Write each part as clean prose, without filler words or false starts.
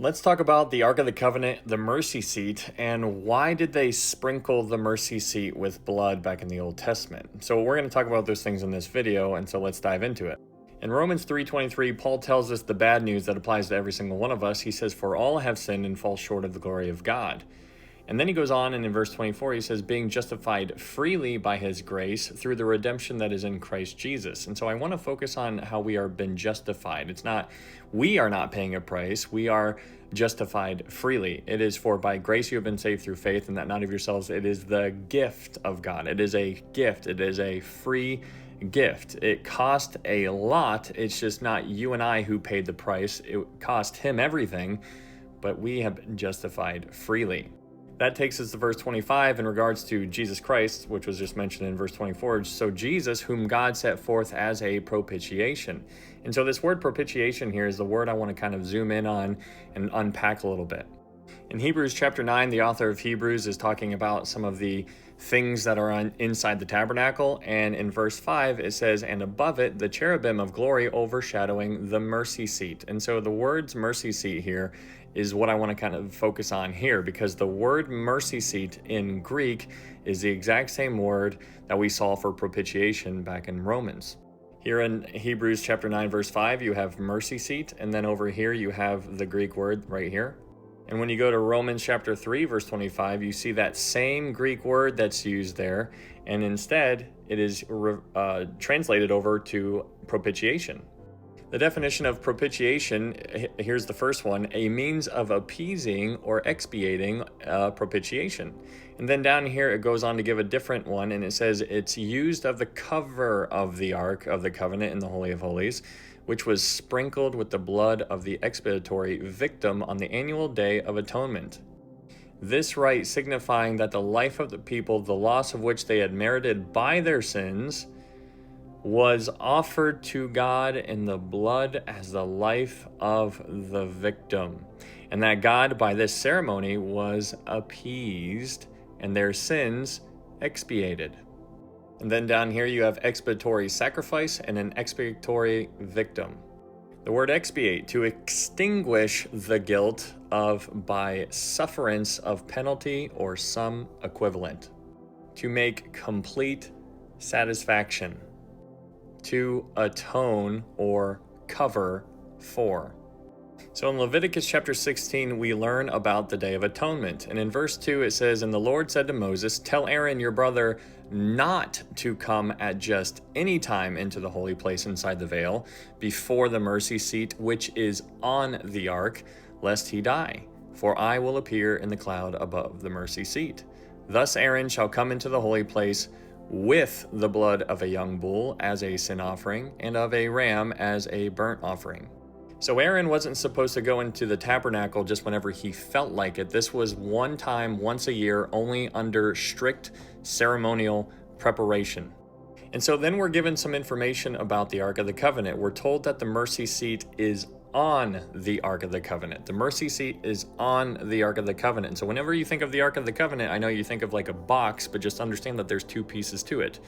Let's talk about the Ark of the Covenant, the mercy seat, and why did they sprinkle the mercy seat with blood back in the Old Testament? So we're going to talk about those things in this video, and so let's dive into it. In Romans 3:23, Paul tells us the bad news that applies to every single one of us. He says, "For all have sinned and fall short of the glory of God." And then he goes on, and in verse 24, he says, "Being justified freely by his grace through the redemption that is in Christ Jesus." And so I want to focus on how we are been justified. We are not paying a price. We are justified freely. It is for by grace you have been saved through faith, and that not of yourselves. It is the gift of God. It is a gift. It is a free gift. It cost a lot. It's just not you and I who paid the price. It cost him everything, but we have been justified freely. That takes us to verse 25 in regards to Jesus Christ, which was just mentioned in verse 24. So Jesus, whom God set forth as a propitiation. And so this word propitiation here is the word I want to kind of zoom in on and unpack a little bit. In Hebrews chapter 9, the author of Hebrews is talking about some of the things that are inside the tabernacle. And in verse 5, it says, "And above it, the cherubim of glory overshadowing the mercy seat." And so the words mercy seat here is what I want to kind of focus on here, because the word mercy seat in Greek is the exact same word that we saw for propitiation back in Romans. Here in Hebrews chapter 9, verse 5, you have mercy seat, and then over here you have the Greek word right here. And when you go to Romans chapter 3, verse 25, you see that same Greek word that's used there, and instead it is translated over to propitiation. The definition of propitiation, here's the first one: a means of appeasing or expiating propitiation. And then down here it goes on to give a different one, and it says it's used of the cover of the Ark of the Covenant in the Holy of Holies, which was sprinkled with the blood of the expiatory victim on the annual Day of Atonement. This rite signifying that the life of the people, the loss of which they had merited by their sins, was offered to God in the blood as the life of the victim, and that God by this ceremony was appeased and their sins expiated. And then down here you have expiatory sacrifice and an expiatory victim. The word expiate, to extinguish the guilt of by sufferance of penalty or some equivalent. To make complete satisfaction. To atone or cover for. So in Leviticus chapter 16, we learn about the Day of Atonement. And in verse 2, it says, "And the Lord said to Moses, Tell Aaron your brother not to come at just any time into the holy place inside the veil, before the mercy seat which is on the ark, lest he die. For I will appear in the cloud above the mercy seat. Thus Aaron shall come into the holy place with the blood of a young bull as a sin offering, and of a ram as a burnt offering." So Aaron wasn't supposed to go into the tabernacle just whenever he felt like it. This was one time, once a year, only under strict ceremonial preparation. And so then we're given some information about the Ark of the Covenant. We're told that the mercy seat is on the Ark of the Covenant. The mercy seat is on the Ark of the Covenant. So whenever you think of the Ark of the Covenant, I know you think of like a box, but just understand that there's two pieces to it.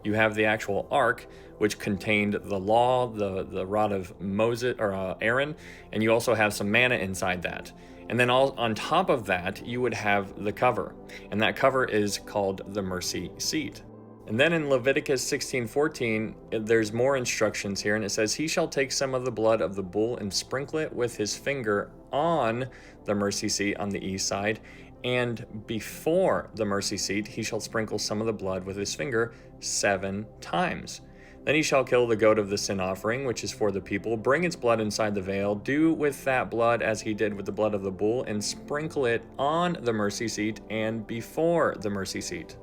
You have the actual Ark, which contained the law, the rod of Moses or Aaron, and you also have some manna inside that. And then on top of that, you would have the cover, and that cover is called the mercy seat. And then in Leviticus 16:14, there's more instructions here, and it says, "He shall take some of the blood of the bull and sprinkle it with his finger on the mercy seat on the east side, and before the mercy seat he shall sprinkle some of the blood with his finger 7 times. Then he shall kill the goat of the sin offering, which is for the people, bring its blood inside the veil, do with that blood as he did with the blood of the bull, and sprinkle it on the mercy seat and before the mercy seat."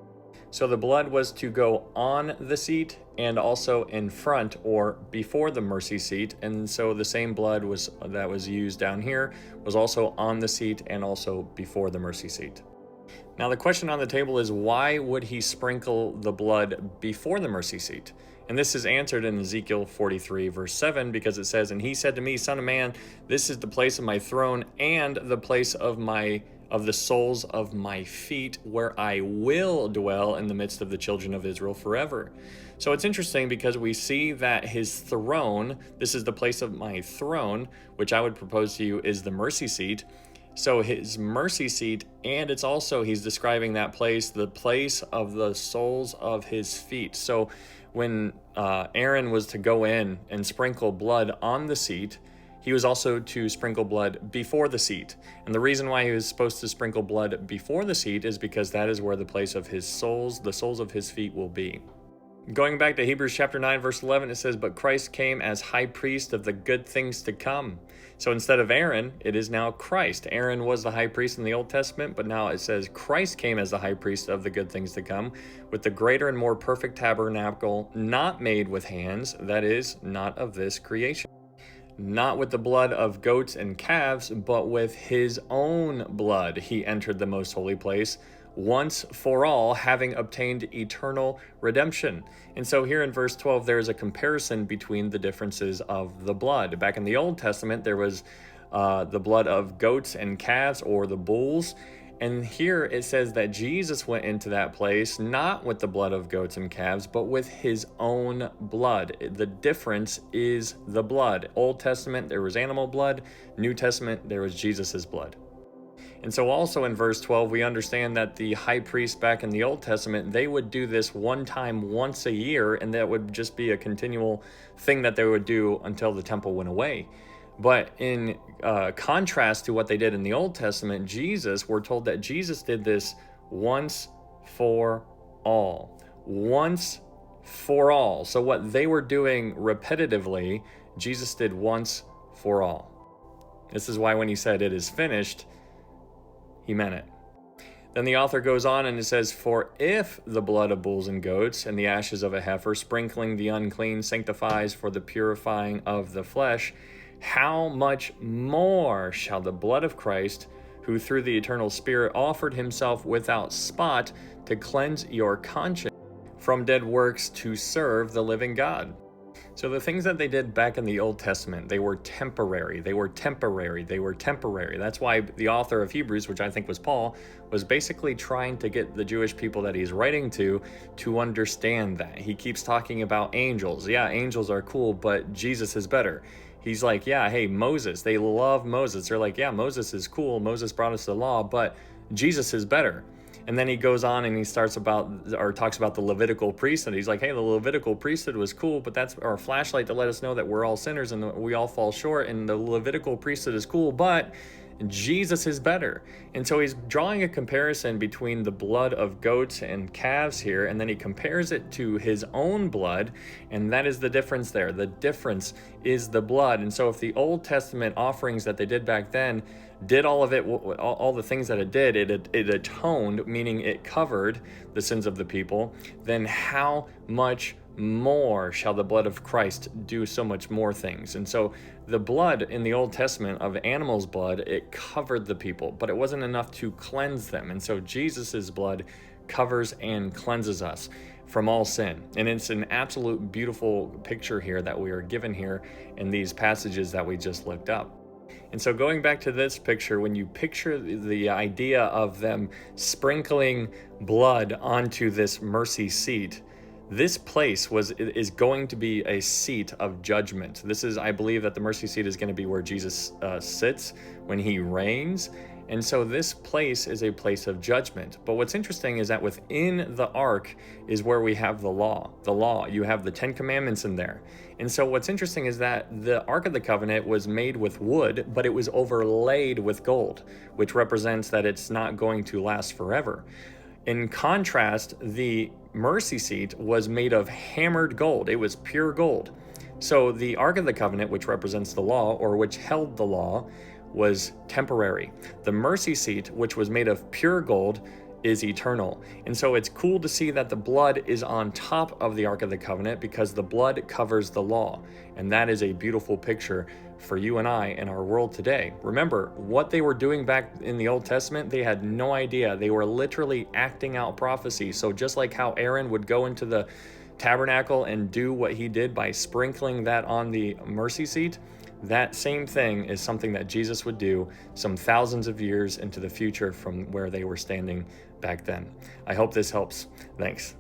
So the blood was to go on the seat and also in front or before the mercy seat. And so the same blood that was used down here was also on the seat and also before the mercy seat. Now the question on the table is, why would he sprinkle the blood before the mercy seat? And this is answered in Ezekiel 43 verse 7, because it says, "And he said to me, Son of man, this is the place of my throne and the place of my of the soles of my feet, where I will dwell in the midst of the children of Israel forever. So it's interesting because we see that his throne, this is the place of my throne, which I would propose to you is the mercy seat. So his mercy seat, and it's also, he's describing that place, the place of the soles of his feet. So when Aaron was to go in and sprinkle blood on the seat, he was also to sprinkle blood before the seat. And the reason why he was supposed to sprinkle blood before the seat is because that is where the place of his soles, the soles of his feet will be. Going back to Hebrews chapter 9, verse 11, it says, "But Christ came as high priest of the good things to come." So instead of Aaron, it is now Christ. Aaron was the high priest in the Old Testament, but now it says Christ came as the high priest of the good things to come, with the greater and more perfect tabernacle, not made with hands, that is, not of this creation. Not with the blood of goats and calves, but with his own blood he entered the most holy place, once for all, having obtained eternal redemption. And so here in verse 12, there is a comparison between the differences of the blood. Back in the Old Testament, there was the blood of goats and calves, or the bulls. And here it says that Jesus went into that place not with the blood of goats and calves, but with his own blood. The difference is the blood. Old Testament, there was animal blood. New Testament, there was Jesus's blood. And so also in verse 12, we understand that the high priest back in the Old Testament, they would do this one time once a year, and that would just be a continual thing that they would do until the temple went away. But in contrast to what they did in the Old Testament, Jesus, we're told that Jesus did this once for all. Once for all. So what they were doing repetitively, Jesus did once for all. This is why when he said it is finished, he meant it. Then the author goes on and it says, "For if the blood of bulls and goats and the ashes of a heifer, sprinkling the unclean, sanctifies for the purifying of the flesh, how much more shall the blood of Christ, who through the eternal Spirit offered himself without spot to cleanse your conscience from dead works to serve the living God?" So the things that they did back in the Old Testament, they were temporary. They were temporary. They were temporary. That's why the author of Hebrews, which I think was Paul, was basically trying to get the Jewish people that he's writing to understand that. He keeps talking about angels. Yeah, angels are cool, but Jesus is better. He's like, yeah, hey, Moses, they love Moses. They're like, yeah, Moses is cool. Moses brought us the law, but Jesus is better. And then he goes on and he talks about the Levitical priesthood. He's like, hey, the Levitical priesthood was cool, but that's our flashlight to let us know that we're all sinners and we all fall short. And the Levitical priesthood is cool, but Jesus is better. And so he's drawing a comparison between the blood of goats and calves here, and then he compares it to his own blood, and that is the difference there. The difference is the blood. And so if the Old Testament offerings that they did back then did all of it, all the things that it did, it atoned, meaning it covered the sins of the people, then how much more shall the blood of Christ do so much more things? And so the blood in the Old Testament of animals' blood, it covered the people, but it wasn't enough to cleanse them. And so Jesus's blood covers and cleanses us from all sin. And it's an absolute beautiful picture here that we are given here in these passages that we just looked up. And so going back to this picture, when you picture the idea of them sprinkling blood onto this mercy seat, this place is going to be a seat of judgment. This is, I believe that the mercy seat is going to be where Jesus sits when he reigns. And so this place is a place of judgment. But what's interesting is that within the ark is where we have the law. The law, you have the 10 Commandments in there. And so what's interesting is that the Ark of the Covenant was made with wood, but it was overlaid with gold, which represents that it's not going to last forever. In contrast, the mercy seat was made of hammered gold. It was pure gold. So the Ark of the Covenant, which represents the law, or which held the law, was temporary. The mercy seat, which was made of pure gold, is eternal. And so it's cool to see that the blood is on top of the Ark of the Covenant because the blood covers the law. And that is a beautiful picture for you and I in our world today. Remember, what they were doing back in the Old Testament, they had no idea. They were literally acting out prophecy. So just like how Aaron would go into the tabernacle and do what he did by sprinkling that on the mercy seat, That same thing is something that Jesus would do some thousands of years into the future from where they were standing back then. I hope this helps. Thanks.